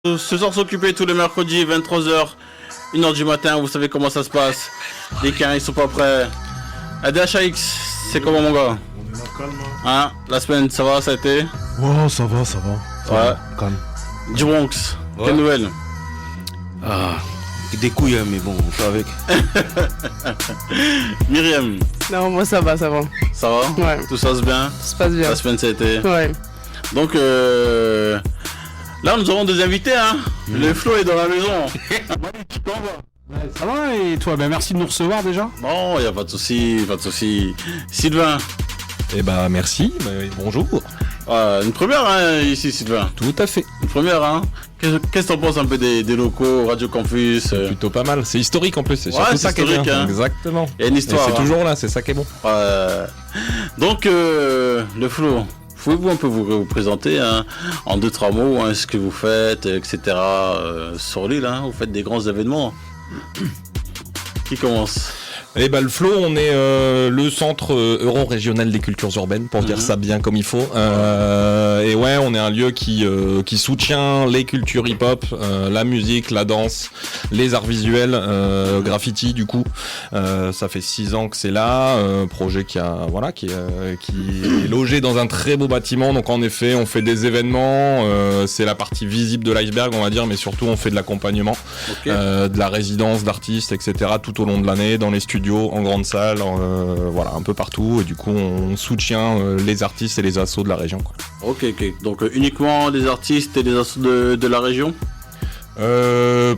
Ce soir s'occuper tous les mercredis 23h, 1h du matin, vous savez comment ça se passe. Les Cains ils sont pas prêts. ADHX, c'est comment mon gars? On est calme. Hein? La semaine ça va, ça a été? Oh ça va. Ouais. Calme. Du Bronx, Ouais. quelle nouvelle? Ah, des couilles, hein, mais bon, on fait avec. Myriam, Non, moi ça va. ça va? Ouais, Tout ça se passe bien? ça se passe bien. La semaine ça a été? Ouais. Donc là nous aurons des invités hein. Le Flo est dans la maison. Malik, comment va? Ouais, ça va et toi? Ben merci de nous recevoir déjà. Non, y a pas de souci, pas de souci. Sylvain, Eh ben merci, bonjour. une première hein, ici Sylvain. Tout à fait. Une première hein. Qu'est-ce que t'en penses un peu des locaux, Radio Campus Plutôt pas mal. C'est historique en plus, c'est Ouais, surtout c'est ça qui est historique, bien. hein. Exactement. Il y a une Et histoire. c'est hein. toujours là, c'est ça qui est bon. Donc le Flo, pouvez-vous un peu vous présenter hein, en 2-3 mots hein, ce que vous faites, etc. Sur l'île, hein, vous faites des grands événements. Qui commence? Et ben le Flow, on est le centre euro-régional des cultures urbaines, pour dire ça bien comme il faut. Et ouais, on est un lieu qui soutient les cultures hip-hop, la musique, la danse, les arts visuels, graffiti du coup. Ça fait 6 ans que c'est là, projet qui est logé dans un très beau bâtiment. Donc en effet, on fait des événements, c'est la partie visible de l'iceberg, on va dire, mais surtout on fait de l'accompagnement, Ok. de la résidence d'artistes, etc. tout au long de l'année, dans les studios, en grande salle, voilà, un peu partout. Et du coup, on soutient les artistes et les assos de la région, quoi. Ok. Donc uniquement des artistes et des assos de la région?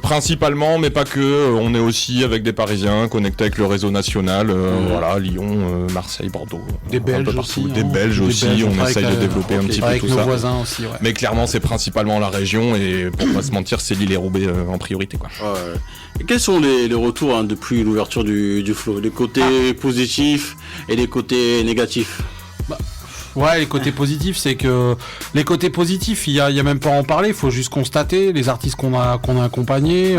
Principalement, mais pas que. On est aussi avec des Parisiens connectés avec le réseau national. Voilà, Lyon, Marseille, Bordeaux. Des un peu Belges partout. aussi. Des hein. Belges Des aussi. Belges, On travaille essaye avec, de développer un petit peu avec tout nos ça. voisins aussi, ouais. Mais clairement, c'est principalement la région et pour pas se mentir, c'est Lille et Roubaix en priorité, quoi. Ouais. Et quels sont les retours hein, depuis l'ouverture du Flow? Les côtés positifs et les côtés négatifs? Ouais, les côtés positifs, c'est que les côtés positifs, il y a même pas à en parler. Il faut juste constater les artistes qu'on a accompagnés,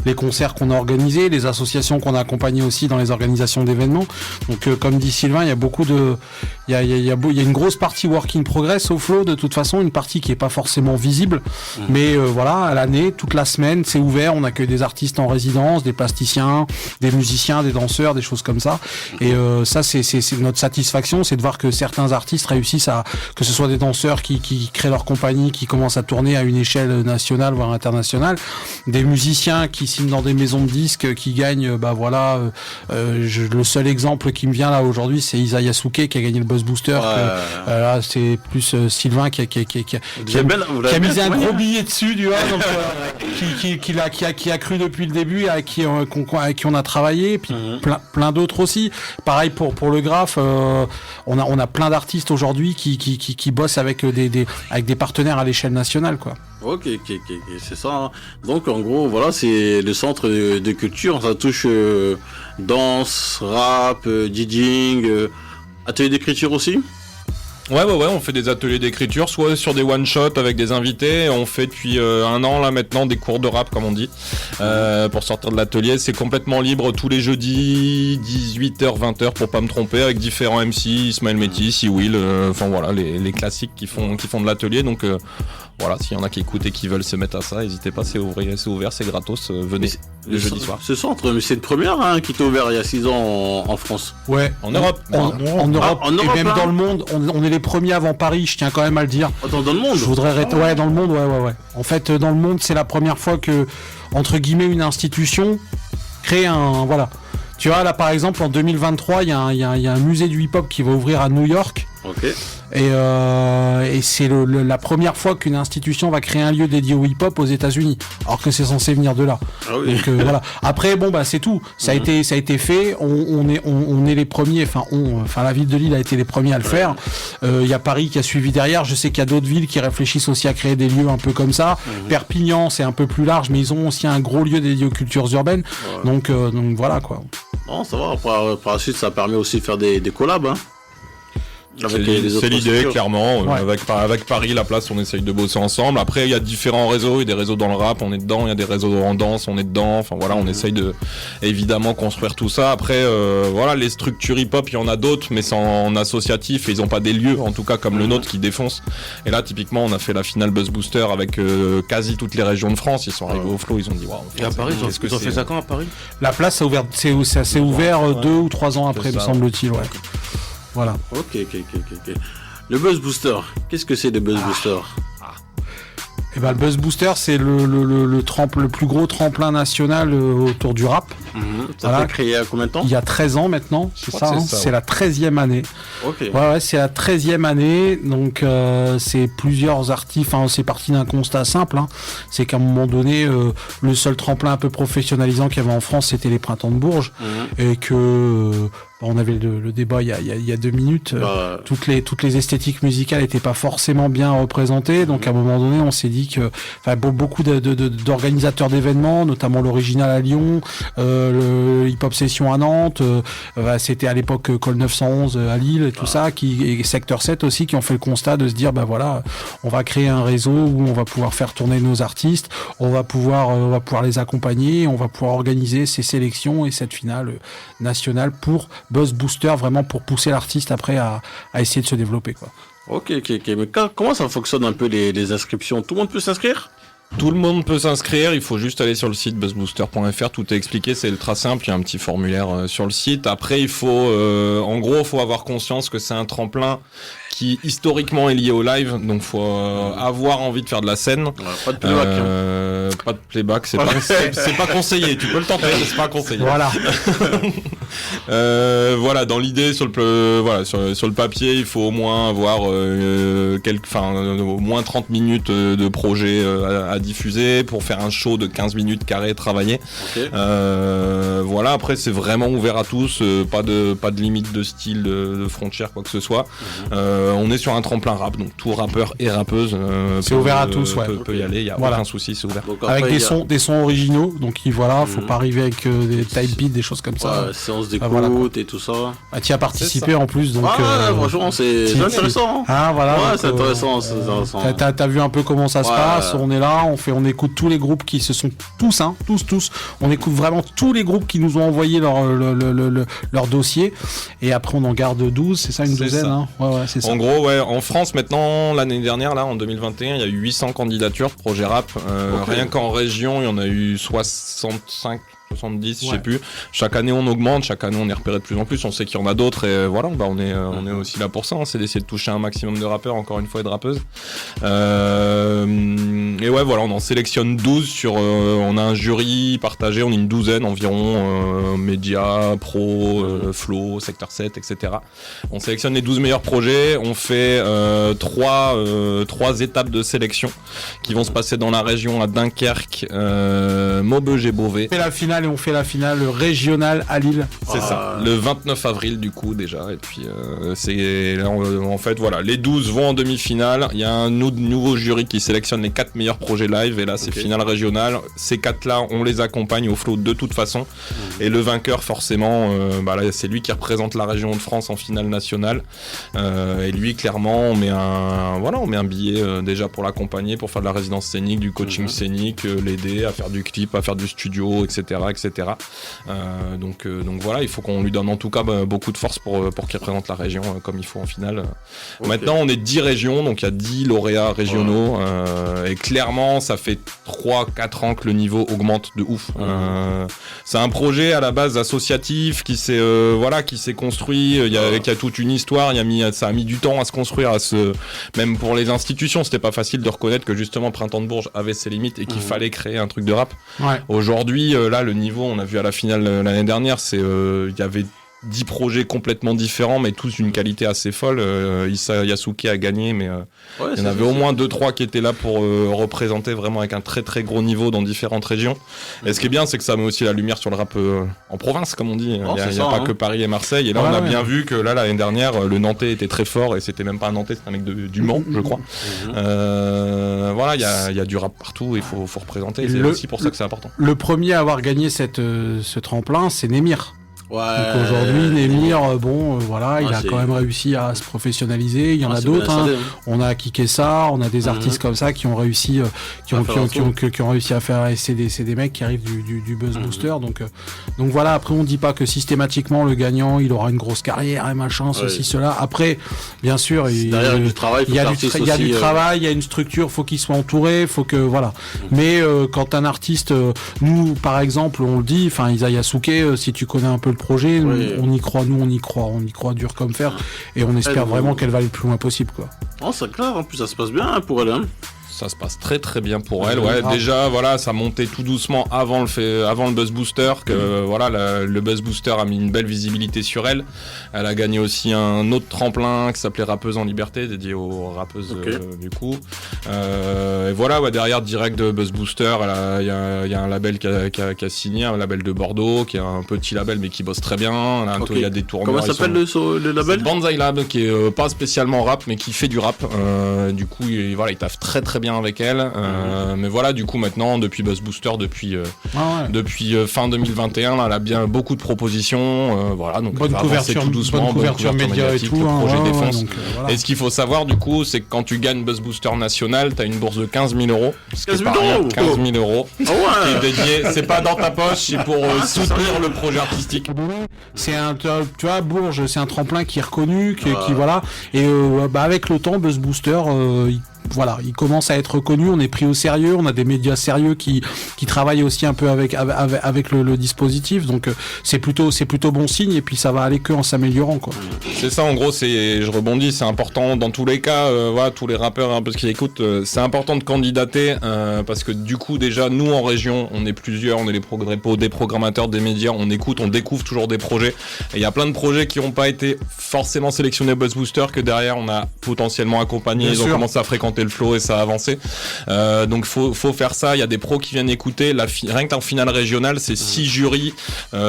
les concerts qu'on a organisés, les associations qu'on a accompagnées aussi dans les organisations d'événements. Donc, comme dit Sylvain, il y a beaucoup de, il y a une grosse partie work in progress au Flow. De toute façon, une partie qui est pas forcément visible, mais voilà, à l'année, toute la semaine, c'est ouvert. On accueille des artistes en résidence, des plasticiens, des musiciens, des danseurs, des choses comme ça. Et ça, c'est notre satisfaction, c'est de voir que certains artistes réussissent à, que ce soit des danseurs qui créent leur compagnie, qui commencent à tourner à une échelle nationale voire internationale, des musiciens qui signent dans des maisons de disques, qui gagnent, le seul exemple qui me vient là aujourd'hui, c'est Isa Yasuke qui a gagné le Buzz Booster. Ouais. Là, c'est plus Sylvain qui a misé un gros billet dessus, tu vois, donc, qui a cru depuis le début, avec qui on a travaillé, et puis plein d'autres aussi. Pareil pour le graphe, on a plein d'artistes aujourd'hui qui bossent avec des partenaires à l'échelle nationale, quoi. Ok, c'est ça. Hein. Donc en gros, voilà, c'est le centre de culture. Ça touche danse, rap, DJing, atelier d'écriture aussi. Ouais, on fait des ateliers d'écriture, soit sur des one-shots avec des invités. On fait depuis 1 an là maintenant des cours de rap, comme on dit, pour sortir de l'atelier. C'est complètement libre tous les jeudis, 18h, 20h pour pas me tromper, avec différents MC, Ismaël Métis, Will, enfin voilà, les classiques qui font de l'atelier. Donc voilà, s'il y en a qui écoutent et qui veulent se mettre à ça, n'hésitez pas, c'est ouvert, c'est gratos, venez le jeudi soir. Ce centre, mais c'est une première hein, qui était ouvert il y a 6 ans en France. Ouais, En Europe. en Europe, en Europe, et même hein. dans le monde, on est les premiers avant Paris, je tiens quand même à le dire. Attends, dans le monde. Je voudrais ouais, dans le monde, ouais. En fait, dans le monde, c'est la première fois que, entre guillemets, une institution crée un, voilà. Tu vois, là, par exemple, en 2023, il y a un musée du hip-hop qui va ouvrir à New York. Ok. Et c'est la première fois qu'une institution va créer un lieu dédié au hip-hop aux États-Unis, alors que c'est censé venir de là. Ah oui. Donc voilà. Après bon c'est tout. Ça a été fait. On est les premiers. Enfin la ville de Lille a été les premiers à le faire. Il y a Paris qui a suivi derrière. Je sais qu'il y a d'autres villes qui réfléchissent aussi à créer des lieux un peu comme ça. Perpignan c'est un peu plus large, mais ils ont aussi un gros lieu dédié aux cultures urbaines. Ouais. Donc voilà quoi. Non, ça va. Par la suite, ça permet aussi de faire des collabs. Hein. Avec les autres C'est l'idée, structures. clairement. Ouais. Avec Paris, la place, on essaye de bosser ensemble. Après, il y a différents réseaux. Il y a des réseaux dans le rap, on est dedans. Il y a des réseaux en danse, on est dedans. Enfin voilà, on essaye de évidemment construire tout ça. Après, voilà, les structures hip-hop, il y en a d'autres, mais c'est en associatif et ils ont pas des lieux, en tout cas comme le nôtre qui défonce. Et là, typiquement, on a fait la finale Buzz Booster avec quasi toutes les régions de France. Ils sont arrivés au flow, ils ont dit waouh. Et à Paris, qu'est-ce que ils ont fait c'est ça quand à Paris? La place, ça s'est ouvert 2 ou 3 ans après, C'est me ça, semble-t-il. Ouais. Voilà. Ok. Le Buzz Booster, qu'est-ce que c'est le Buzz Booster? Et ben, le Buzz Booster, c'est le plus gros tremplin national autour du rap. Ça Voilà. a été créé il y a combien de temps? Il y a 13 ans maintenant, c'est crois ça, que hein, c'est ça, c'est la 13e année. Ok. Ouais, c'est la 13e année, donc c'est plusieurs artistes, enfin c'est parti d'un constat simple, hein. C'est qu'à un moment donné, le seul tremplin un peu professionnalisant qu'il y avait en France, c'était les Printemps de Bourges, et que on avait le débat il y a 2 minutes, toutes les esthétiques musicales n'étaient pas forcément bien représentées, donc à un moment donné, on s'est dit que beaucoup d'organisateurs d'événements, notamment l'Original à Lyon, le Hip Hop Session à Nantes, c'était à l'époque Col 911 à Lille et tout ça, et Secteur 7 aussi, qui ont fait le constat de se dire voilà, on va créer un réseau où on va pouvoir faire tourner nos artistes, on va pouvoir les accompagner, on va pouvoir organiser ces sélections et cette finale nationale pour Buzz Booster, vraiment pour pousser l'artiste après à essayer de se développer, quoi. Ok. Mais comment ça fonctionne un peu les inscriptions? Tout le monde peut s'inscrire? Tout le monde peut s'inscrire, il faut juste aller sur le site buzzbooster.fr, tout est expliqué, c'est ultra simple, il y a un petit formulaire sur le site. Après, il faut avoir conscience que c'est un tremplin qui historiquement est lié au live, donc faut avoir envie de faire de la scène. Pas de playback. Pas de playback, c'est pas conseillé, tu peux le tenter, mais c'est pas conseillé. Voilà. Voilà, dans l'idée, sur le papier, il faut au moins avoir au moins 30 minutes de projet à diffuser pour faire un show de 15 minutes carré travaillé. Ok. Voilà, après c'est vraiment ouvert à tous, pas de limite de style, de frontière, quoi que ce soit. On est sur un tremplin rap, donc tout rappeur et rappeuse C'est ouvert à tous, ouais. peut y aller, il y a Voilà. aucun souci, c'est ouvert. Donc Avec après, des il y a- sons originaux, donc faut pas arriver avec des type beats, des choses comme ça. Ouais, séance d'écoute voilà, quoi. et tout ça. Tu y as participé en plus, donc. Franchement, c'est intéressant. Hein. Ah voilà. Ouais, donc, c'est intéressant. C'est intéressant. T'as vu un peu comment ça se Ouais. passe, on est là, on écoute tous les groupes qui se sont tous, on écoute vraiment tous les groupes qui nous ont envoyé leur dossier, et après on en garde 12, c'est ça, une C'est douzaine, ça. hein. Ouais, c'est ça. En gros, ouais, en France maintenant, l'année dernière, là, en 2021, il y a eu 800 candidatures de projet rap. Ok. Rien qu'en région, il y en a eu 65, 70, je Ouais. sais plus. Chaque année, on augmente, chaque année, on est repéré de plus en plus. On sait qu'il y en a d'autres, et voilà, on est aussi là pour ça. Hein, c'est d'essayer de toucher un maximum de rappeurs, encore une fois, et de rappeuses. Et ouais, voilà, on en sélectionne 12 on a un jury partagé, on est une douzaine environ, médias, pro, flow, secteur 7, etc. On sélectionne les 12 meilleurs projets, on fait 3 étapes de sélection qui vont se passer dans la région à Dunkerque, Maubeuge et Beauvais. On fait la finale et on fait la finale régionale à Lille. C'est ça, le 29 avril du coup déjà, et puis en fait voilà, les 12 vont en demi-finale, il y a un nouveau jury qui sélectionne les 4 meilleurs projets live, et là c'est finale régionale, ces 4 là on les accompagne au flow de toute façon, et le vainqueur forcément, là, c'est lui qui représente la région de France en finale nationale, et lui clairement on met un billet déjà pour l'accompagner, pour faire de la résidence scénique, du coaching scénique, l'aider à faire du clip, à faire du studio, etc. Donc voilà, il faut qu'on lui donne en tout cas beaucoup de force pour qu'il représente la région comme il faut en finale. Maintenant on est 10 régions, donc il y a 10 lauréats régionaux, et clairement ça fait 3-4 ans que le niveau augmente de ouf. C'est un projet à la base associatif qui s'est construit, qui a toute une histoire, ça a mis du temps à se construire, même pour les institutions c'était pas facile de reconnaître que justement Printemps de Bourges avait ses limites et qu'il fallait créer un truc de rap. Ouais. Aujourd'hui, là, le niveau, on a vu à la finale l'année dernière, il y avait 10 projets complètement différents, mais tous d'une qualité assez folle. Issa Yasuke a gagné, mais il y en avait au moins 2-3 qui étaient là pour représenter vraiment avec un très très gros niveau dans différentes régions. Et ce qui est bien, c'est que ça met aussi la lumière sur le rap en province, comme on dit. Il n'y a pas que Paris et Marseille. Et là, on a bien vu que là, l'année dernière, le Nantais était très fort, et c'était même pas un Nantais, c'était un mec du Mans, je crois. Voilà, il y a du rap partout, il faut représenter. Et c'est aussi pour ça que c'est important. Le premier à avoir gagné ce tremplin, c'est Némir. Ouais. Donc aujourd'hui, Némir, voilà, il a c'est- quand même réussi à se professionnaliser. Il y en a c'est d'autres. bien Hein. installé, On a Kikessa, on a des artistes comme ça qui ont réussi, qui ont réussi à faire. Et c'est des mecs qui arrivent du Buzz Booster. Donc voilà. Après, on dit pas que systématiquement le gagnant, il aura une grosse carrière et machin, ceci, cela. Après, bien sûr, derrière du travail, il y a du travail, il y a une structure, faut qu'il soit entouré, faut que voilà. Mais quand un artiste, nous par exemple, on le dit, enfin Isa Yasuke, si tu connais un peu le projet, on y croit, on y croit dur comme fer, et on espère vraiment qu'elle va aller le plus loin possible, quoi. Oh, c'est clair, en plus ça se passe bien hein, pour elle. Hein. Ça se passe très très bien pour elle. Ouais, déjà voilà, ça montait tout doucement avant le Buzz Booster. Que voilà, le Buzz Booster a mis une belle visibilité sur elle. Elle a gagné aussi un autre tremplin qui s'appelait Rappeuse en Liberté, dédié aux rappeuses du coup. Et voilà, ouais, derrière direct de Buzz Booster, il y a un label qui a signé, un label de Bordeaux, qui est un petit label mais qui bosse très bien. Là, il y a des tournois. Comment s'appelle le label? Banzai Lab, qui est pas spécialement rap mais qui fait du rap. Du coup, il taffe très très bien avec elle, mais voilà, du coup maintenant depuis Buzz Booster, depuis fin 2021, là, elle a bien beaucoup de propositions, voilà, donc bonne couverture, tout doucement, bonne couverture média et tout, le projet défonce. Donc, voilà. Et ce qu'il faut savoir du coup, c'est que quand tu gagnes Buzz Booster national, t'as une bourse de 15 000 €, 15 000 €, 15 000 € qui est dédié, c'est pas dans ta poche, c'est pour soutenir le projet artistique. C'est tu vois, Bourges, c'est un tremplin qui est reconnu, qui voilà, et avec le temps, Buzz Booster, il commence à être reconnu, on est pris au sérieux, on a des médias sérieux qui travaillent aussi un peu avec le dispositif, donc c'est plutôt bon signe, et puis ça va aller que en s'améliorant, quoi. C'est ça, en gros, je rebondis, c'est important dans tous les cas, voilà, tous les rappeurs un peu ce qu'ils écoutent, c'est important de candidater, parce que du coup déjà nous en région, on est plusieurs, on est des programmateurs, des médias, on écoute, on découvre toujours des projets, et il y a plein de projets qui n'ont pas été forcément sélectionnés au Buzz Booster, que derrière on a potentiellement accompagné, ils ont commencé à fréquenter le flow et ça a avancé, donc faut faire ça. Il y a des pros qui viennent écouter, rien qu'en finale régionale, c'est 6 jurys,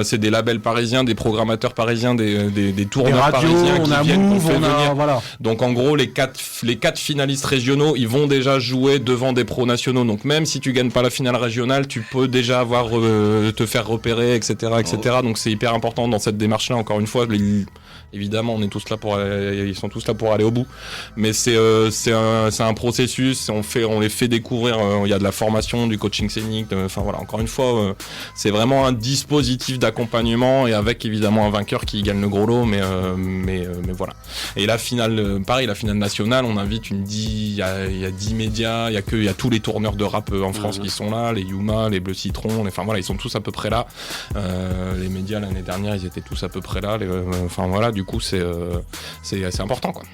c'est des labels parisiens, des programmateurs parisiens, des tourneurs parisiens qui viennent, qu'on fait venir. Voilà. Donc en gros les quatre finalistes régionaux, ils vont déjà jouer devant des pros nationaux, donc même si tu gagnes pas la finale régionale, tu peux déjà te faire repérer, etc. Donc c'est hyper important dans cette démarche là. Encore une fois, évidemment ils sont tous là pour aller au bout, mais c'est un processus, on les fait découvrir, il y a de la formation, du coaching scénique, enfin voilà, encore une fois, c'est vraiment un dispositif d'accompagnement, et avec évidemment un vainqueur qui gagne le gros lot, mais voilà. Et la finale, pareil, la finale nationale, on invite il y a 10 médias, il y a tous les tourneurs de rap en France qui sont là, les Yuma, les Bleu Citron, enfin voilà, ils sont tous à peu près là. Les médias l'année dernière, ils étaient tous à peu près là, enfin voilà, du coup c'est important, quoi.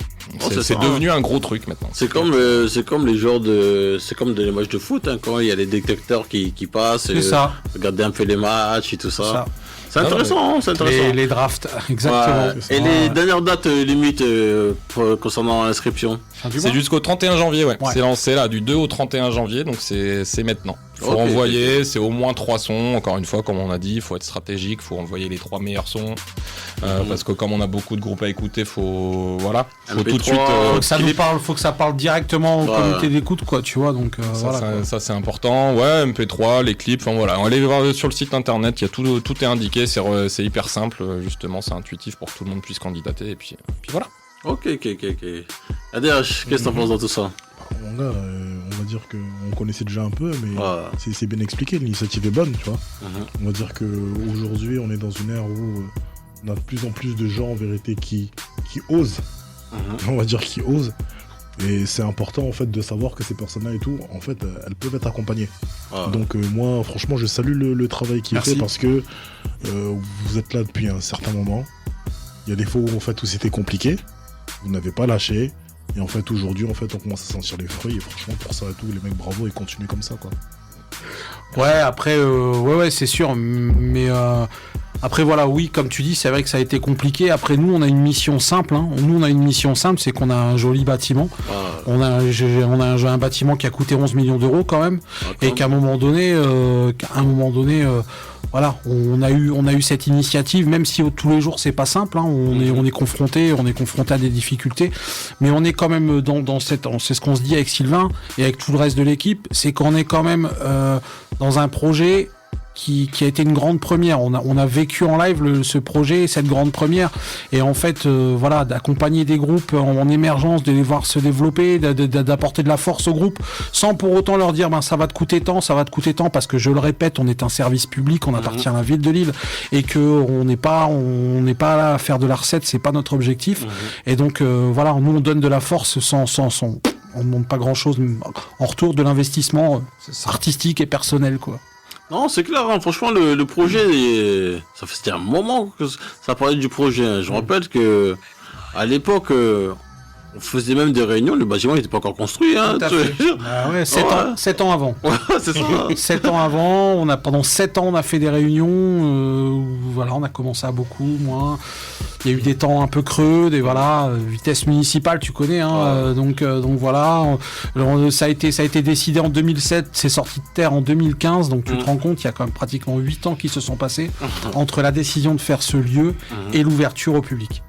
C'est devenu un gros truc maintenant. C'est comme les matchs de foot, hein, quand il y a les détecteurs qui passent, regarder un peu les matchs et tout ça. C'est intéressant, c'est intéressant. Les drafts, exactement. Ouais. Et les dernières dates limites concernant l'inscription? C'est jusqu'au 31 janvier, ouais. C'est lancé là, du 2 au 31 janvier, donc c'est maintenant. Faut envoyer, c'est au moins 3 sons, encore une fois, comme on a dit, il faut être stratégique, faut envoyer les 3 meilleurs sons, parce que comme on a beaucoup de groupes à écouter, faut tout de suite... faut que ça parle directement au comité d'écoute, quoi, tu vois, donc ça c'est important, ouais, MP3, les clips, enfin voilà, allez voir sur le site internet, il y a tout est indiqué, c'est hyper simple, justement, c'est intuitif pour que tout le monde puisse candidater, et puis voilà. Ok. ADH, qu'est-ce que t'en penses dans tout ça? Mon gars, on va dire qu'on connaissait déjà un peu, mais c'est bien expliqué, l'initiative est bonne, tu vois. On va dire qu'aujourd'hui, on est dans une ère où on a de plus en plus de gens, en vérité, qui osent. On va dire qui osent. Et c'est important, en fait, de savoir que ces personnes-là et tout, en fait, elles peuvent être accompagnées. Donc moi, franchement, je salue le travail qui est fait, parce que vous êtes là depuis un certain moment. Il y a des fois où, en fait, où c'était compliqué. Vous n'avez pas lâché. Et en fait, aujourd'hui, on commence à sentir les fruits. Et franchement, pour ça et tout, les mecs, bravo, et continuez comme ça, quoi. Ouais, après, c'est sûr. Mais après, voilà, oui, comme tu dis, c'est vrai que ça a été compliqué. Après, nous, on a une mission simple. Nous, on a une mission simple, c'est qu'on a un joli bâtiment. On a un bâtiment qui a coûté 11 millions d'euros quand même. Et qu'à un moment donné, voilà, on a eu cette initiative, même si tous les jours c'est pas simple, on est confronté à des difficultés, mais on est quand même c'est ce qu'on se dit avec Sylvain et avec tout le reste de l'équipe, c'est qu'on est quand même dans un projet a été une grande première. On a vécu en live ce projet, cette grande première, et en fait, voilà, d'accompagner des groupes en émergence, de les voir se développer, d'apporter de la force aux groupes, sans pour autant leur dire, ça va te coûter tant, parce que je le répète, on est un service public, on appartient à la ville de Lille, et que on n'est pas là à faire de la recette, c'est pas notre objectif. Et donc, voilà, nous on donne de la force sans on ne demande pas grand chose en retour de l'investissement artistique et personnel, quoi. Non, c'est clair, hein. Franchement, le projet, c'était un moment que ça parlait du projet, hein. Je me rappelle que à l'époque, on faisait même des réunions, le bâtiment n'était pas encore construit, hein. Tout à fait. Ah ouais, 7 ans avant. Ouais, c'est ça. 7 ans avant, pendant 7 ans, on a fait des réunions, où, voilà, on a commencé à beaucoup, moins. Il y a eu des temps un peu creux, vitesse municipale, tu connais, hein. Donc voilà. Ça a été décidé en 2007, c'est sorti de terre en 2015, donc tu te rends compte, il y a quand même pratiquement 8 ans qui se sont passés entre la décision de faire ce lieu et l'ouverture au public.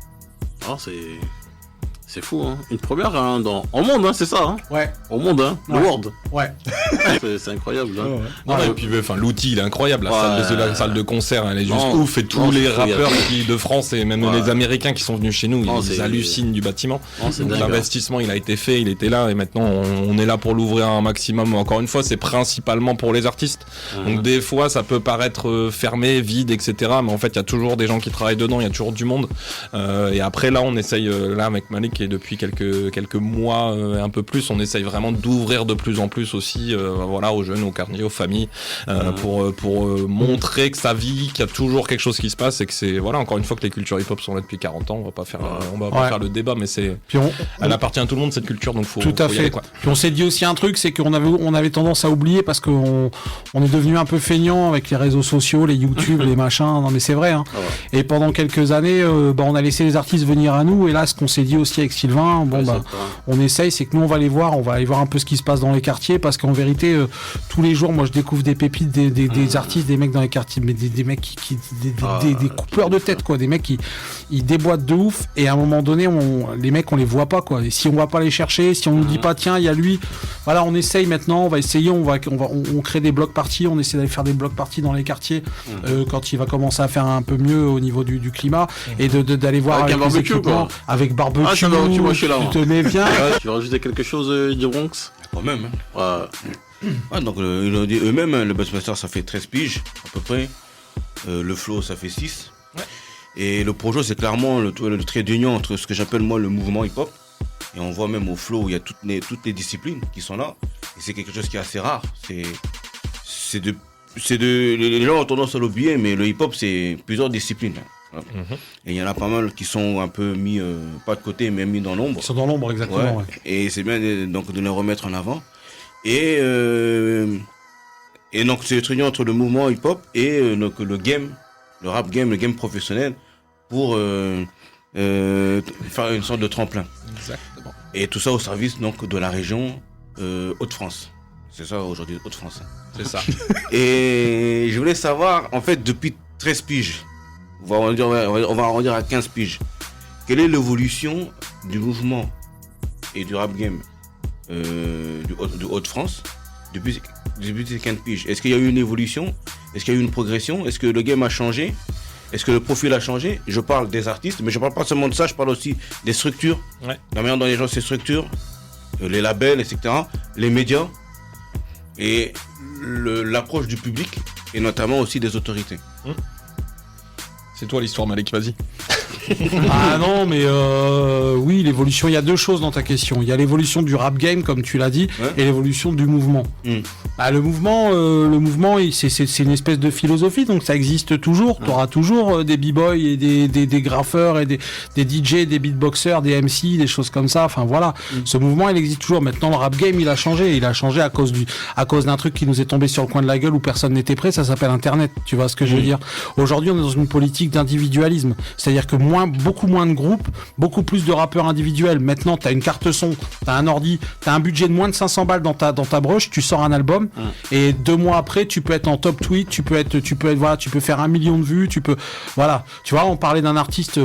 C'est fou, hein. Une première, hein, au monde, hein, c'est ça, hein. Ouais. Au monde, hein. Ouais. Le world. Ouais. C'est incroyable, hein. Non, et puis, l'outil, il est incroyable. La salle de concert, elle est juste ouf. Et tous les rappeurs de France et même les Américains qui sont venus chez nous, ils hallucinent du bâtiment. Donc, l'investissement, il a été fait, il était là. Et maintenant, on est là pour l'ouvrir un maximum. Encore une fois, c'est principalement pour les artistes. Donc, des fois, ça peut paraître fermé, vide, etc. Mais en fait, il y a toujours des gens qui travaillent dedans. Il y a toujours du monde. Et après, là, on essaye, là, avec Malik, et depuis quelques mois, un peu plus, on essaye vraiment d'ouvrir de plus en plus aussi, aux jeunes, aux quartiers, aux familles, pour montrer que ça vit, qu'il y a toujours quelque chose qui se passe et que c'est, encore une fois, que les cultures hip-hop sont là depuis 40 ans. On va pas faire le débat, mais elle appartient à tout le monde, cette culture, donc faut y aller, quoi. Puis on s'est dit aussi un truc, c'est qu'on avait tendance à oublier parce qu'on est devenu un peu feignant avec les réseaux sociaux, les YouTube, les machins. Non, mais c'est vrai, hein. Et pendant quelques années, on a laissé les artistes venir à nous, et là, ce qu'on s'est dit aussi avec Sylvain, on essaye, c'est que nous on va aller voir un peu ce qui se passe dans les quartiers, parce qu'en vérité, tous les jours, moi je découvre des pépites, des artistes, des mecs dans les quartiers, mais des mecs des coupeurs de tête, quoi, des mecs qui ils déboîtent de ouf, et à un moment donné, les mecs on les voit pas, quoi. Et si on va pas les chercher, si on nous dit pas tiens il y a lui, voilà, on essaye maintenant, on va essayer, on crée des blocs parties, on essaie d'aller faire des blocs parties dans les quartiers quand il va commencer à faire un peu mieux au niveau du climat, et d'aller voir avec les équipements, avec barbecue. Moi, je suis là. Tu te mets bien. Tu veux rajouter quelque chose du Bronx? Quand même. Hein. Donc, ils l'ont dit eux-mêmes, le Buzzmaster, ça fait 13 piges, à peu près. Le Flow, ça fait 6. Ouais. Et le projet, c'est clairement le trait d'union entre ce que j'appelle, moi, le mouvement hip-hop. Et on voit même au Flow, où il y a toutes les disciplines qui sont là. Et c'est quelque chose qui est assez rare. Les gens ont tendance à l'oublier, mais le hip-hop, c'est plusieurs disciplines. Et il y en a pas mal qui sont un peu mis, pas de côté, mais mis dans l'ombre. Ils sont dans l'ombre, exactement. Ouais. Et c'est bien donc de les remettre en avant. Et donc c'est le trait entre le mouvement hip-hop et donc le game, le rap game, le game professionnel, pour faire une sorte de tremplin. Exactement. Et tout ça au service donc de la région Hauts-de-France. C'est ça aujourd'hui, Hauts-de-France. C'est ça. Et je voulais savoir, en fait, depuis 13 piges, on va arrondir à 15 piges, quelle est l'évolution du mouvement et du rap game du Hauts-de-France depuis ces 15 piges? Est-ce qu'il y a eu une évolution? Est-ce qu'il y a eu une progression? Est-ce que le game a changé? Est-ce que le profil a changé? Je parle des artistes, mais je parle pas seulement de ça, je parle aussi des structures, la manière dont les gens se structurent, les labels, etc., les médias, et l'approche du public, et notamment aussi des autorités. C'est toi l'histoire, Malik, vas-y. Ah non, mais oui, l'évolution, il y a deux choses dans ta question. Il y a l'évolution du rap game, comme tu l'as dit, et l'évolution du mouvement. Le mouvement, c'est une espèce de philosophie, donc ça existe toujours. Tu auras toujours des b-boys et des graffeurs et des DJ, des beatboxers, des MC, des choses comme ça. Enfin voilà, ce mouvement, il existe toujours. Maintenant, le rap game, il a changé. Il a changé à cause d'un truc qui nous est tombé sur le coin de la gueule où personne n'était prêt. Ça s'appelle Internet. Tu vois ce que je veux dire? Aujourd'hui, on est dans une politique d'individualisme. C'est-à-dire que moi, beaucoup moins de groupes, beaucoup plus de rappeurs individuels. Maintenant, t'as une carte son, t'as un ordi, t'as un budget de moins de 500 balles dans ta brush, tu sors un album, et 2 mois après, tu peux être en top tweet, tu peux voilà, tu peux faire 1 million de vues, voilà. Tu vois, on parlait d'un artiste,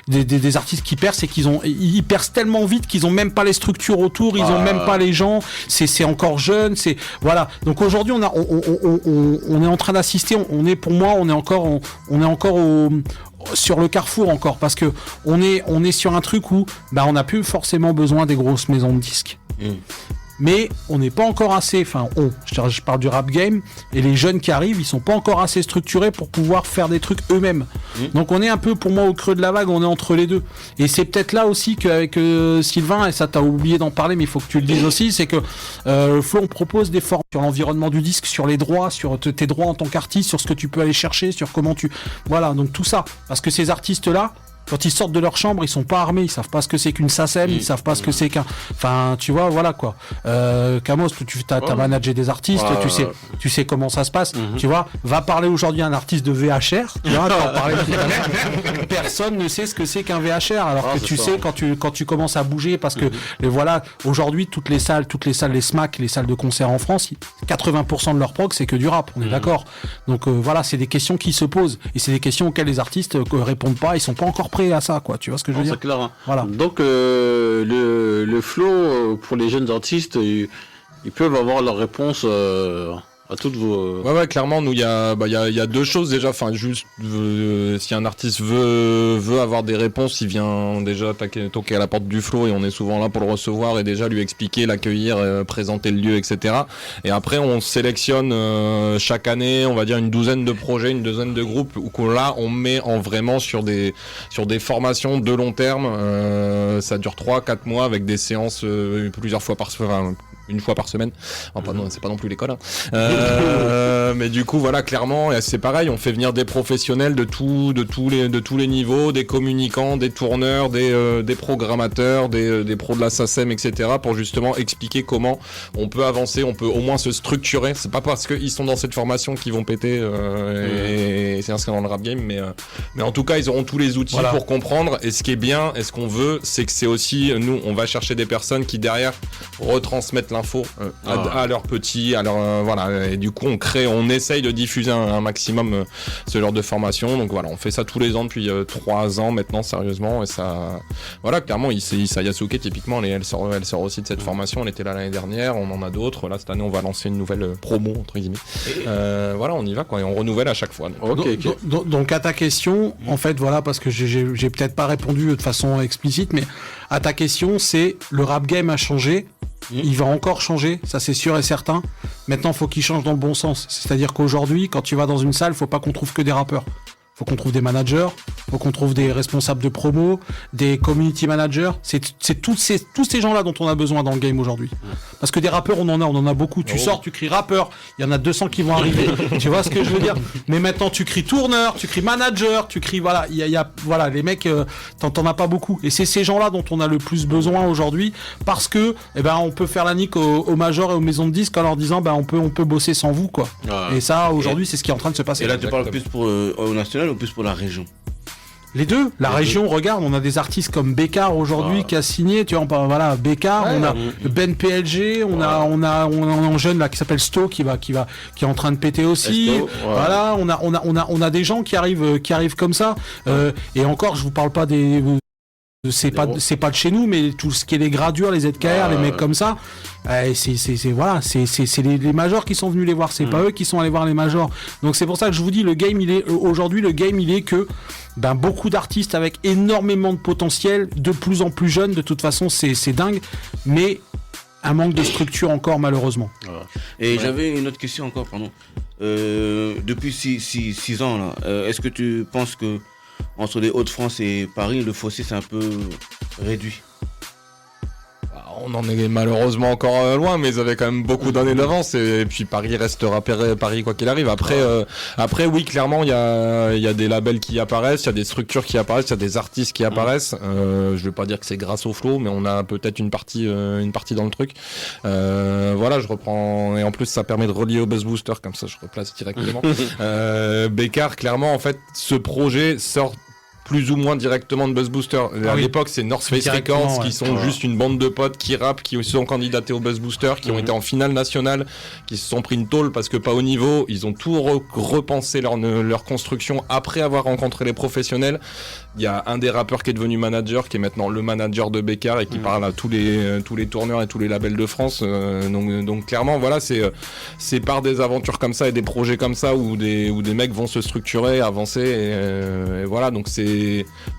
des artistes qui percent et ils percent tellement vite qu'ils ont même pas les structures autour, ils ont même pas les gens, c'est encore jeune, voilà. Donc aujourd'hui, on est en train d'assister, on est encore sur le carrefour encore, parce que on est sur un truc où on n'a plus forcément besoin des grosses maisons de disques. Mais on n'est pas encore assez, je parle du rap game, et les jeunes qui arrivent, ils sont pas encore assez structurés pour pouvoir faire des trucs eux-mêmes. Donc on est un peu, pour moi, au creux de la vague, on est entre les deux. Et c'est peut-être là aussi qu'avec Sylvain, et ça t'as oublié d'en parler, mais il faut que tu le dises aussi, c'est que Flo, on propose des formes sur l'environnement du disque, sur les droits, sur tes droits en tant qu'artiste, sur ce que tu peux aller chercher, sur comment voilà, donc tout ça. Parce que ces artistes-là, quand ils sortent de leur chambre, ils sont pas armés, ils savent pas ce que c'est qu'une SACEM, ils savent pas ce que c'est tu vois, voilà quoi. Camos, t'as managé des artistes, tu sais comment ça se passe, tu vois. Va parler aujourd'hui à un artiste de VHR, tu vois, personne ne sait ce que c'est qu'un VHR, alors que tu sais quand tu commences à bouger, parce que voilà, aujourd'hui toutes les salles, les SMAC, les salles de concert en France, 80% de leur prog c'est que du rap, on est d'accord. Donc voilà, c'est des questions qui se posent, et c'est des questions auxquelles les artistes répondent pas, ils sont pas encore prêts à ça, quoi. Tu vois ce que je veux dire? C'est clair. Hein. Voilà. Donc le flow pour les jeunes artistes, ils peuvent avoir leur réponse à toutes vos. Ouais, clairement, nous, il y a 2 choses déjà. Enfin, juste, si un artiste veut avoir des réponses, il vient déjà toquer à la porte du flow, et on est souvent là pour le recevoir et déjà lui expliquer, l'accueillir, présenter le lieu, etc. Et après, on sélectionne chaque année, on va dire une douzaine de projets, une douzaine de groupes où là, on met vraiment sur des formations de long terme. Ça dure 3-4 mois avec des séances plusieurs fois par semaine. Une fois par semaine. Non, c'est pas non plus l'école. Hein. Mais du coup, voilà, clairement, c'est pareil. On fait venir des professionnels de tous les niveaux, des communicants, des tourneurs, des programmateurs, des pros de la SACEM, etc. pour justement expliquer comment on peut avancer, on peut au moins se structurer. C'est pas parce qu'ils sont dans cette formation qu'ils vont péter et c'est inscrit dans le rap game, mais en tout cas, ils auront tous les outils pour comprendre. Et ce qui est bien, et ce qu'on veut, c'est que c'est aussi, nous, on va chercher des personnes qui derrière retransmettent l'info à leurs petits, voilà, et du coup on essaye de diffuser un maximum ce genre de formation. Donc voilà, on fait ça tous les ans depuis 3 ans maintenant, sérieusement, et ça, voilà, clairement, Issa Yasuke typiquement, elle sort aussi de cette formation. Elle était là l'année dernière, on en a d'autres. Là cette année, on va lancer une nouvelle promo entre guillemets. Voilà, on y va, quoi, et on renouvelle à chaque fois. Donc à ta question, en fait, voilà, parce que j'ai peut-être pas répondu de façon explicite, mais à ta question, c'est le rap game a changé. Il va encore changer, ça c'est sûr et certain. Maintenant, faut qu'il change dans le bon sens. C'est-à-dire qu'aujourd'hui, quand tu vas dans une salle, faut pas qu'on trouve que des rappeurs. Faut qu'on trouve des managers, faut qu'on trouve des responsables de promo, des community managers. C'est tous ces gens-là dont on a besoin dans le game aujourd'hui. Parce que des rappeurs, on en a beaucoup. Tu sors, tu cries rappeur, il y en a 200 qui vont arriver. Tu vois ce que je veux dire? Mais maintenant, tu cries tourneur, tu cries manager, tu cries, voilà, voilà, les mecs, t'en as pas beaucoup. Et c'est ces gens-là dont on a le plus besoin aujourd'hui, parce que, on peut faire la nique aux majors et aux maisons de disques en leur disant, on peut bosser sans vous, quoi. Et ça, aujourd'hui, c'est ce qui est en train de se passer. Et là, tu parles plus pour au national ou plus pour la région? Les deux. La région, regarde, on a des artistes comme Bécard aujourd'hui qui a signé, tu vois, voilà, Bécard, on a Ben PLG, on a un jeune là qui s'appelle Sto qui est en train de péter aussi. Voilà, on a des gens qui arrivent comme ça. Et encore, je vous parle pas c'est pas de chez nous, mais tout ce qui est les gradures, les ZKR, les mecs comme ça, c'est les majors qui sont venus les voir, c'est pas eux qui sont allés voir les majors. Donc c'est pour ça que je vous dis, le game il est que beaucoup d'artistes avec énormément de potentiel, de plus en plus jeunes, de toute façon c'est dingue, mais un manque de structure encore, malheureusement. Et j'avais une autre question encore, pardon. Depuis 6 ans là, est-ce que tu penses que entre les Hauts-de-France et Paris, le fossé c'est un peu réduit? On en est malheureusement encore loin, mais ils avaient quand même beaucoup d'années d'avance, et puis Paris restera Paris quoi qu'il arrive. Après, oui, clairement, il y a des labels qui apparaissent, il y a des structures qui apparaissent, il y a des artistes qui apparaissent. Je vais pas dire que c'est grâce au flow, mais on a peut-être une partie dans le truc. Voilà, je reprends, et en plus ça permet de relier au Buzz Booster, comme ça je replace directement. Bécard, clairement, en fait, ce projet sort plus ou moins directement de Buzz Booster. À l'époque, c'est North Face Records qui sont juste une bande de potes qui rappent, qui se sont candidatés au Buzz Booster, qui ont été en finale nationale, qui se sont pris une tôle parce que pas au niveau. Ils ont tout repensé leur construction après avoir rencontré les professionnels. Il y a un des rappeurs qui est devenu manager, qui est maintenant le manager de Bécard et qui parle à tous les tourneurs et tous les labels de France. Donc clairement, voilà, c'est par des aventures comme ça et des projets comme ça où des mecs vont se structurer, avancer et voilà. Donc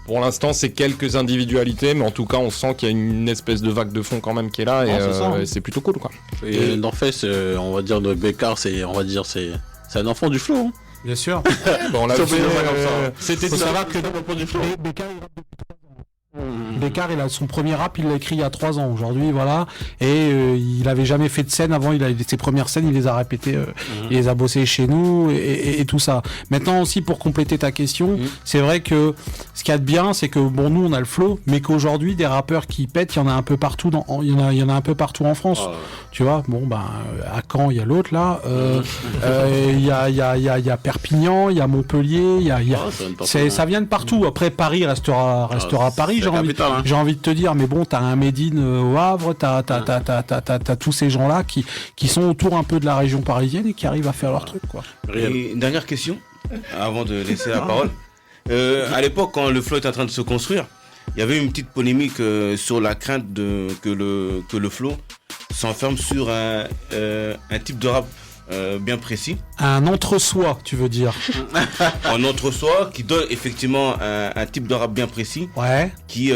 pour l'instant c'est quelques individualités, mais en tout cas on sent qu'il y a une espèce de vague de fond quand même qui est là et c'est plutôt cool quoi. Et Norface, on va dire de Bécard, c'est un enfant du flow. Hein. Bien sûr. Bon, là, c'était faut savoir que Bécard il rappe depuis 3 ans. Bécard, il a son premier rap, il l'a écrit il y a 3 ans aujourd'hui, voilà. Et il avait jamais fait de scène avant. Ses premières scènes, il les a répétées, il les a bossées chez nous et tout ça. Maintenant aussi, pour compléter ta question, c'est vrai que ce qu'il y a de bien, c'est que bon, nous on a le flow, mais qu'aujourd'hui des rappeurs qui pètent, il y en a un peu partout. Il y en a un peu partout en France. Tu vois, bon ben à Caen, il y a l'autre là. Il y a Perpignan, il y a Montpellier, ça vient de partout. Après Paris restera Paris. J'ai envie de te dire, mais bon, t'as un Médine au Havre, t'as tous ces gens-là qui sont autour un peu de la région parisienne et qui arrivent à faire leur truc, quoi. Et une dernière question, avant de laisser la parole. À l'époque, quand le flow était en train de se construire, il y avait une petite polémique sur la crainte que le flow s'enferme sur un type de rap bien précis. Un entre-soi, tu veux dire. Un entre-soi qui donne effectivement un type de rap bien précis. Ouais. Qui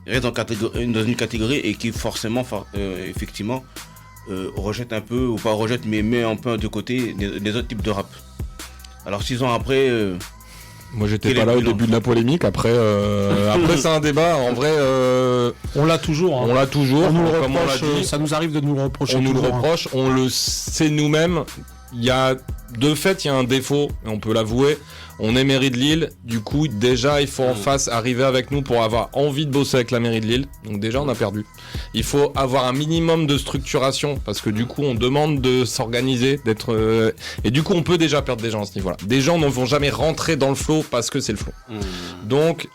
reste dans une catégorie et qui forcément, effectivement, rejette un peu, ou pas rejette, mais met un peu de côté les autres types de rap. Alors 6 ans après... moi j'étais pas là au début de la polémique, après c'est un débat, en vrai... On l'a toujours. Hein. On l'a toujours, on nous le comme reproche, on l'a dit. Ça nous arrive de nous le reprocher. On nous le toujours, reproche, on le sait nous-mêmes. Il y a un défaut, et on peut l'avouer. On est mairie de Lille, du coup déjà il faut en face arriver avec nous pour avoir envie de bosser avec la mairie de Lille. Donc déjà on a perdu. Il faut avoir un minimum de structuration parce que du coup on demande de s'organiser, d'être et du coup on peut déjà perdre des gens à ce niveau-là. Des gens ne vont jamais rentrer dans le flow parce que c'est le flow. Donc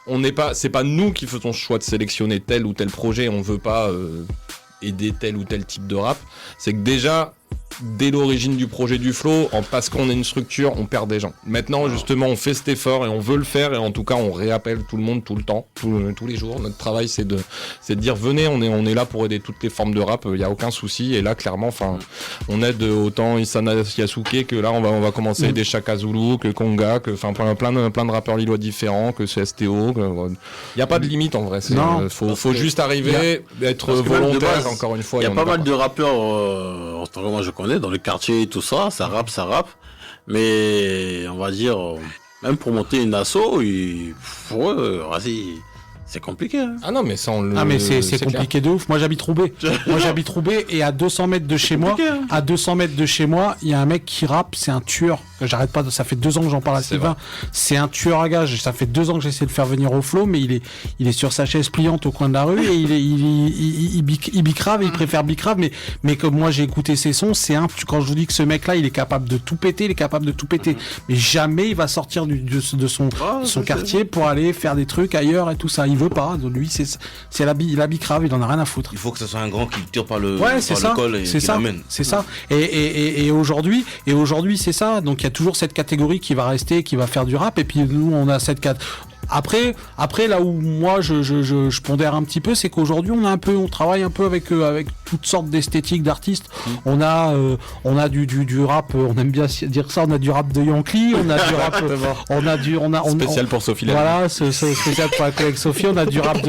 c'est pas nous qui faisons le choix de sélectionner tel ou tel projet. On veut pas aider tel ou tel type de rap. C'est que déjà dès l'origine du projet du flow, parce qu'on est une structure, on perd des gens. Maintenant, justement, on fait cet effort et on veut le faire, et en tout cas, on réappelle tout le monde tout le temps, tous les jours. Notre travail, c'est de dire, venez, on est là pour aider toutes les formes de rap, il n'y a aucun souci. Et là, clairement, on aide autant Isana Yasuke que là, on va commencer à aider Chaka Zulu, que Konga, que plein de rappeurs lillois différents, que CSTO. Il n'y a pas de limite en vrai. Faut juste arriver, être volontaire, base, encore une fois. Il y a pas mal de rappeurs, moi je connais, dans le quartier, tout ça, ça rappe, mais on va dire, même pour monter une asso, c'est compliqué. Hein. Ah non, mais ça, c'est compliqué de ouf. Moi, j'habite Roubaix. Et à 200 mètres de chez moi, il y a un mec qui rappe, c'est un tueur. J'arrête pas, ça fait 2 ans que j'en parle à Sylvain. C'est un tueur à gages. Ça fait 2 ans que j'essaie de le faire venir au flow, mais il est sur sa chaise pliante au coin de la rue et il bicrave, il préfère bicrave, mais comme moi j'ai écouté ses sons, quand je vous dis que ce mec-là, il est capable de tout péter, mais jamais il va sortir de son quartier pour aller faire des trucs ailleurs et tout ça. Il veut pas. Lui, c'est la bicrave, il en a rien à foutre. Il faut que ce soit un grand qui tire par le col et qui l'amène. C'est ça. Et aujourd'hui, c'est ça. Donc il y a toujours cette catégorie qui va rester, qui va faire du rap, et puis nous on a cette Après, là où moi je pondère un petit peu, c'est qu'aujourd'hui on travaille un peu avec toutes sortes d'esthétiques d'artistes. On a du rap, on aime bien dire ça, on a du rap de Yankee, on a du rap, spécial pour Sophie. Voilà, spécial pour la collègue Sophie. On a du rap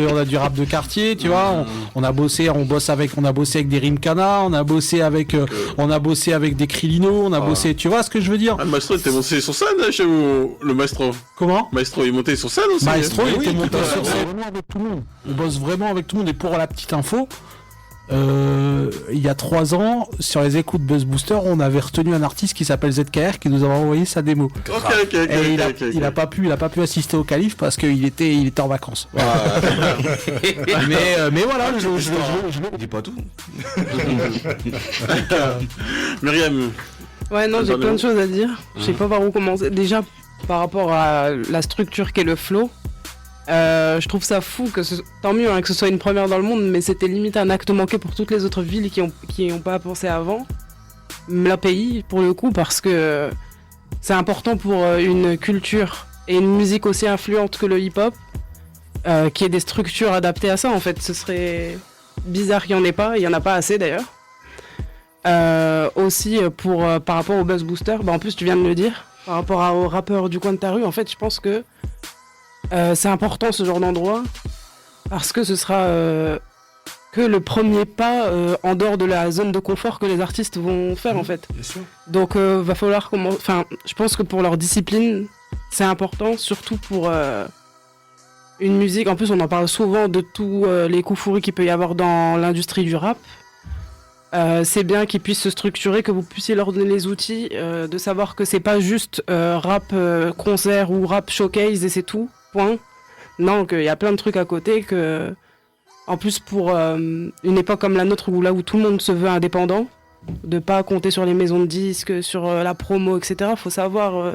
de quartier, tu vois. On a bossé avec des Rimkana, on a bossé avec des Krilino, on a bossé, tu vois ce que je veux dire. Le maestro était monté sur scène chez vous, le maestro. Comment? Maestro est monté sur scène. Maestro était monté sur scène vraiment avec tout le monde. On bosse vraiment avec tout le monde. Et pour la petite info, il y a 3 ans, sur les écoutes Buzz Booster, on avait retenu un artiste qui s'appelle ZKR qui nous avait envoyé sa démo. Et il a pas pu assister au Calife parce qu'il était en vacances. mais voilà, je dis pas tout. Myriam. Ouais, non, j'ai plein de choses à dire. Je sais pas par où commencer. Déjà, par rapport à la structure qu'est le flow, je trouve ça fou tant mieux que ce soit une première dans le monde, mais c'était limite un acte manqué pour toutes les autres villes qui ont pas pensé avant. Le pays, pour le coup, parce que c'est important pour une culture et une musique aussi influente que le hip-hop, qu'il y ait des structures adaptées à ça. En fait, ce serait bizarre qu'il n'y en ait pas, il n'y en a pas assez d'ailleurs. Aussi, par rapport au Buzz Booster, en plus tu viens de le dire, par rapport aux rappeurs du coin de ta rue, en fait, je pense que c'est important ce genre d'endroit, parce que ce sera que le premier pas en dehors de la zone de confort que les artistes vont faire en fait. Bien sûr. Donc va falloir je pense que pour leur discipline, c'est important, surtout pour une musique. En plus, on en parle souvent de tous les coups fourris qu'il peut y avoir dans l'industrie du rap. C'est bien qu'ils puissent se structurer, que vous puissiez leur donner les outils, de savoir que c'est pas juste rap concert ou rap showcase et c'est tout, point. Non, qu'il y a plein de trucs à côté, que en plus pour une époque comme la nôtre où tout le monde se veut indépendant, de pas compter sur les maisons de disques, sur la promo, etc. Faut savoir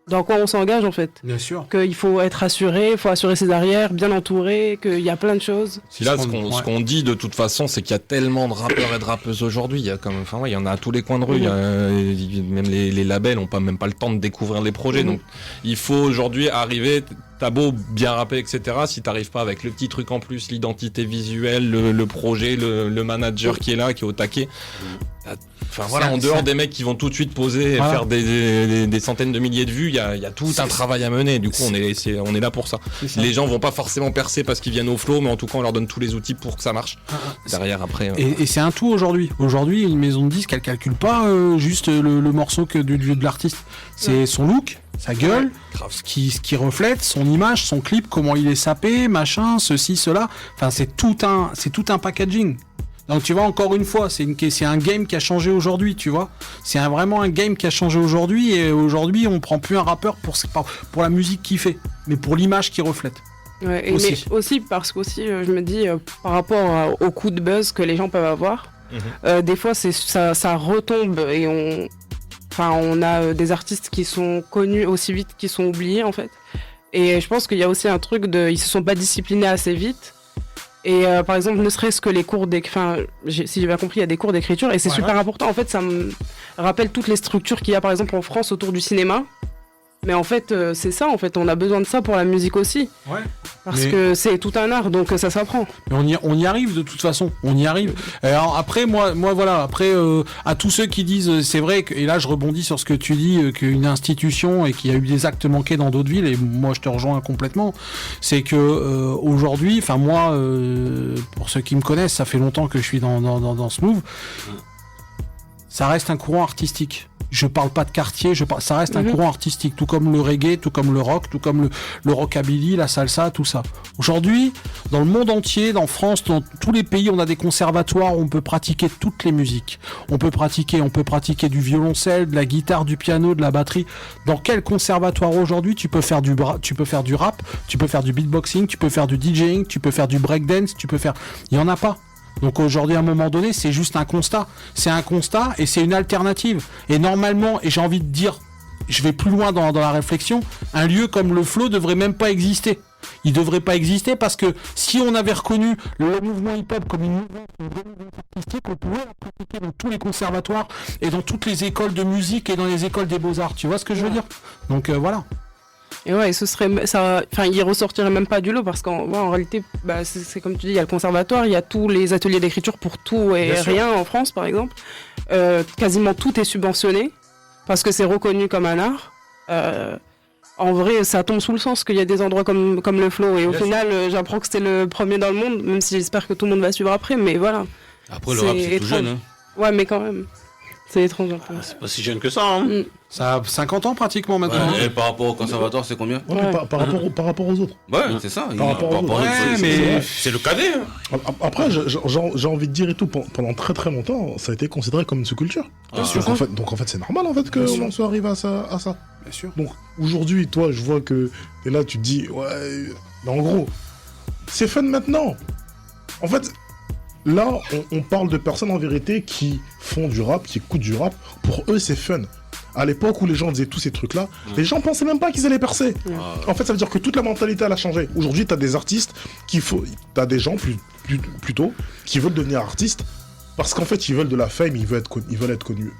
dans quoi on s'engage en fait. Bien sûr. Qu'il faut être assuré, il faut assurer ses arrières, bien entouré, qu'il y a plein de choses. Si là, ce qu'on dit de toute façon, c'est qu'il y a tellement de rappeurs et de rappeuses aujourd'hui. Il y a il y en a à tous les coins de rue. Même les labels n'ont même pas le temps de découvrir les projets. Donc, il faut aujourd'hui arriver. T'as beau bien rapper, etc. Si t'arrives pas avec le petit truc en plus, l'identité visuelle, le projet, le manager qui est là, qui est au taquet. En dehors des mecs qui vont tout de suite poser et faire des centaines de milliers de vues, il y a tout un travail à mener. Du coup, on est là pour ça. Les gens vont pas forcément percer parce qu'ils viennent au flow, mais en tout cas, on leur donne tous les outils pour que ça marche. Derrière, après. Et c'est un tout aujourd'hui. Aujourd'hui, une maison de disques, elle calcule pas juste le morceau de l'artiste. C'est son look, sa gueule, ce qui reflète, son image, son clip, comment il est sapé, machin, ceci, cela. Enfin, c'est tout un packaging. Donc tu vois, encore une fois, c'est un game qui a changé aujourd'hui, tu vois. C'est vraiment un game qui a changé aujourd'hui, et aujourd'hui, on prend plus un rappeur pour la musique qu'il fait, mais pour l'image qu'il reflète. Ouais, mais aussi parce que je me dis, par rapport au coup de buzz que les gens peuvent avoir, des fois, ça retombe et on a des artistes qui sont connus aussi vite qu'ils sont oubliés, en fait. Et je pense qu'il y a aussi un truc ils se sont pas disciplinés assez vite. Et par exemple, ne serait-ce que les cours si j'ai bien compris, il y a des cours d'écriture et c'est super important. En fait, ça me rappelle toutes les structures qu'il y a par exemple en France autour du cinéma. Mais en fait, c'est ça, en fait, on a besoin de ça pour la musique aussi. Ouais. Parce que c'est tout un art, donc ça s'apprend. Mais on y arrive de toute façon, on y arrive. Alors après, moi voilà, après, à tous ceux qui disent, c'est vrai, et là je rebondis sur ce que tu dis, qu'une institution et qu'il y a eu des actes manqués dans d'autres villes, et moi je te rejoins complètement, c'est que aujourd'hui, enfin moi, pour ceux qui me connaissent, ça fait longtemps que je suis dans ce move, ça reste un courant artistique. Je parle pas de quartier, ça reste un courant artistique, tout comme le reggae, tout comme le rock, tout comme le rockabilly, la salsa, tout ça. Aujourd'hui, dans le monde entier, dans France, dans tous les pays, on a des conservatoires où on peut pratiquer toutes les musiques. On peut pratiquer du violoncelle, de la guitare, du piano, de la batterie. Dans quel conservatoire aujourd'hui tu peux faire du rap, tu peux faire du beatboxing, tu peux faire du DJing, tu peux faire du breakdance, il y en a pas. Donc aujourd'hui, à un moment donné, c'est juste un constat. C'est un constat et c'est une alternative. Et normalement, et j'ai envie de dire, je vais plus loin dans la réflexion, un lieu comme le Flow devrait même pas exister. Il devrait pas exister parce que si on avait reconnu le mouvement hip-hop comme une mouvement artistique, on pourrait la pratiquer dans tous les conservatoires et dans toutes les écoles de musique et dans les écoles des beaux-arts. Tu vois ce que je veux dire ? Donc voilà. Et ouais, il ressortirait même pas du lot parce qu'en réalité, c'est comme tu dis, il y a le conservatoire, il y a tous les ateliers d'écriture pour tout et rien en France, par exemple. Quasiment tout est subventionné parce que c'est reconnu comme un art. En vrai, ça tombe sous le sens qu'il y a des endroits comme le Flow. Et au final, j'apprends que c'était le premier dans le monde, même si j'espère que tout le monde va suivre après. Mais voilà. Après, le rap, c'est tout jeune. Hein. Ouais, mais quand même. C'est étrange un peu. C'est pas si jeune que ça, hein. Ça a 50 ans pratiquement maintenant. Ouais, et par rapport au conservatoire, c'est combien ? Par rapport aux autres. Ouais, c'est ça. Par rapport aux autres. Mais c'est le cadet. Hein. Après, j'ai envie de dire et tout, pendant très très longtemps, ça a été considéré comme une sous-culture. Donc en fait, c'est normal en fait qu'on soit arrivé à ça. Bien sûr. Donc aujourd'hui, toi, je vois que t'es là, tu te dis, ouais, mais en gros, c'est fun maintenant. En fait, là, on parle de personnes en vérité qui font du rap, qui écoutent du rap. Pour eux, c'est fun. à l'époque où les gens disaient tous ces trucs-là, les gens pensaient même pas qu'ils allaient percer. En fait, ça veut dire que toute la mentalité, elle a changé. Aujourd'hui, t'as des artistes t'as des gens plutôt qui veulent devenir artistes parce qu'en fait, ils veulent de la fame, ils veulent être connus.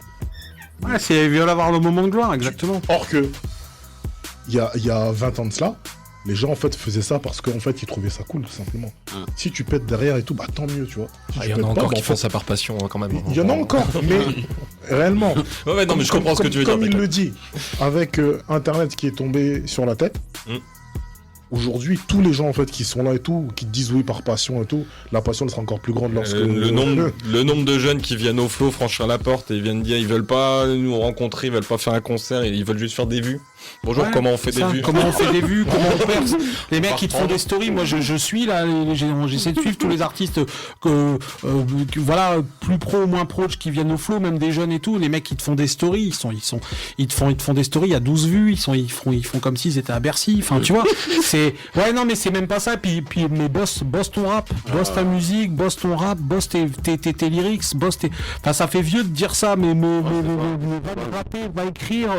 Ouais, ils veulent avoir le moment de gloire, exactement. Or que, il y a 20 ans de cela, les gens en fait faisaient ça parce qu'en fait ils trouvaient ça cool tout simplement. Si tu pètes derrière et tout, bah tant mieux, tu vois. Si il y en a encore qui font ça par passion quand même. Il y en a encore, mais réellement. Ouais, non, mais je comprends ce que tu veux dire. Comme il le dit, avec Internet qui est tombé sur la tête, aujourd'hui tous les gens en fait qui sont là et tout, qui te disent oui par passion et tout, la passion elle sera encore plus grande lorsque... Le nombre de jeunes qui viennent au flow franchir la porte et ils viennent dire ils veulent pas nous rencontrer, ils veulent pas faire un concert, ils veulent juste faire des vues. Bonjour, ouais, comment on fait des vues? Comment on fait des vues? Comment on perce? Les mecs qui te font des stories, moi je suis là, j'essaie de suivre tous les artistes voilà, plus pro ou moins pro qui viennent au flow, même des jeunes et tout, les mecs qui te font des stories, ils te font des stories, il y a 12 vues, ils font comme s'ils étaient à Bercy, enfin tu vois, c'est, ouais non mais c'est même pas ça, puis mais bosse ton rap, bosse ta musique, bosse ton rap, bosse tes lyrics, enfin ça fait vieux de dire ça, mais va rapper, va écrire,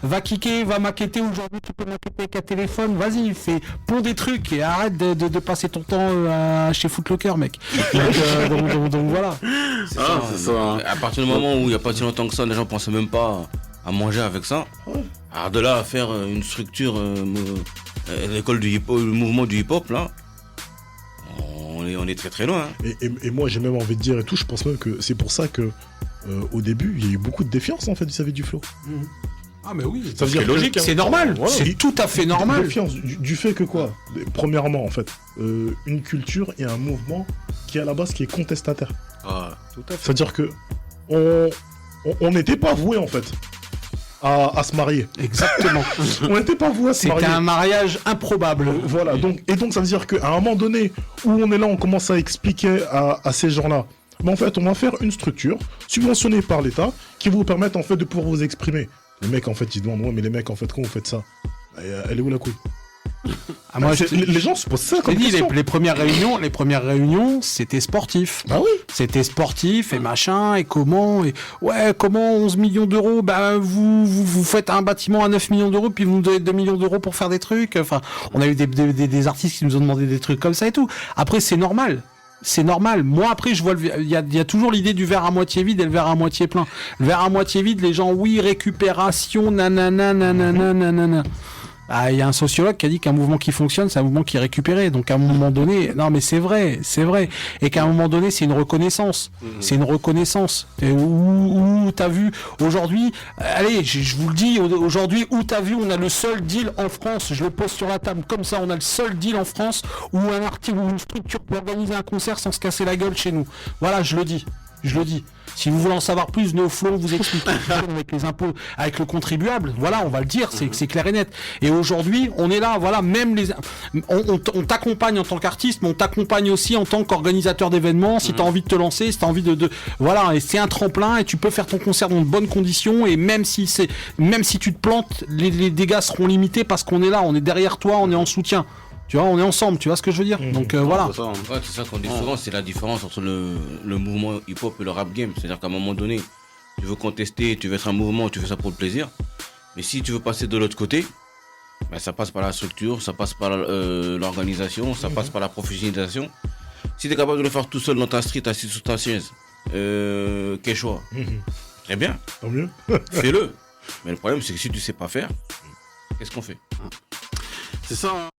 va kicker, va maqueter. Aujourd'hui tu peux maqueter avec un téléphone, vas-y, pond des trucs et arrête de passer ton temps chez Footlocker, mec. Donc voilà. C'est ça. À partir du moment où il n'y a pas si longtemps que ça, les gens pensaient même pas à manger avec ça. Alors de là à faire une structure, l'école du hip-hop, le mouvement du hip-hop là, on est très très loin. Et moi j'ai même envie de dire et tout, je pense même que c'est pour ça que au début il y a eu beaucoup de défiance en fait vis-à-vis du flow. Ah mais oui, ça veut dire logique, c'est normal, voilà. C'est tout à fait normal. Défiance du fait que quoi, premièrement en fait, une culture et un mouvement qui à la base qui est contestataire. Tout à fait. C'est-à-dire que on n'était pas voué en fait à se marier. Exactement. On n'était pas voué à se marier. C'était un mariage improbable. Voilà, donc ça veut dire qu'à un moment donné où on est là, on commence à expliquer à ces gens-là, mais en fait on va faire une structure subventionnée par l'État qui vous permette en fait de pouvoir vous exprimer. Les mecs en fait ils demandent ouais mais les mecs en fait quand vous faites ça, elle est où la couille? Les gens se posent ça comme question. Les premières réunions c'était sportif. Ah oui. C'était sportif et machin et comment 11 millions d'euros, bah vous faites un bâtiment à 9 millions d'euros puis vous nous donnez 2 millions d'euros pour faire des trucs. Enfin, on a eu des artistes qui nous ont demandé des trucs comme ça et tout. Après c'est normal. C'est normal. Moi, après, je vois il y a toujours l'idée du verre à moitié vide et le verre à moitié plein. Le verre à moitié vide, les gens, oui, récupération, nanana. Ah, il y a un sociologue qui a dit qu'un mouvement qui fonctionne, c'est un mouvement qui est récupéré. Donc, à un moment donné, non, mais c'est vrai. Et qu'à un moment donné, c'est une reconnaissance. C'est une reconnaissance. Où t'as vu, aujourd'hui, allez, je vous le dis, aujourd'hui, où t'as vu, on a le seul deal en France, je le pose sur la table comme ça, on a le seul deal en France où un artiste ou une structure peut organiser un concert sans se casser la gueule chez nous. Voilà, je le dis. Si vous voulez en savoir plus, venez au flow, vous explique avec les impôts, avec le contribuable. Voilà, on va le dire, c'est clair et net. Et aujourd'hui, on est là, voilà, même on t'accompagne en tant qu'artiste, mais on t'accompagne aussi en tant qu'organisateur d'événements. Si t'as envie de te lancer, si t'as envie voilà, et c'est un tremplin et tu peux faire ton concert dans de bonnes conditions. Et même si tu te plantes, les dégâts seront limités parce qu'on est là, on est derrière toi, on est en soutien. Tu vois, on est ensemble, tu vois ce que je veux dire. Donc voilà. C'est ça qu'on dit souvent, c'est la différence entre le mouvement hip-hop et le rap game. C'est-à-dire qu'à un moment donné, tu veux contester, tu veux être un mouvement, tu fais ça pour le plaisir. Mais si tu veux passer de l'autre côté, ben ça passe par la structure, ça passe par l'organisation, ça passe par la professionnalisation. Si tu es capable de le faire tout seul dans ta street, assis sur ta chaise, quel choix? Très bien. Tant mieux. Fais-le. Mais le problème, c'est que si tu sais pas faire, qu'est-ce qu'on fait? C'est ça. Hein.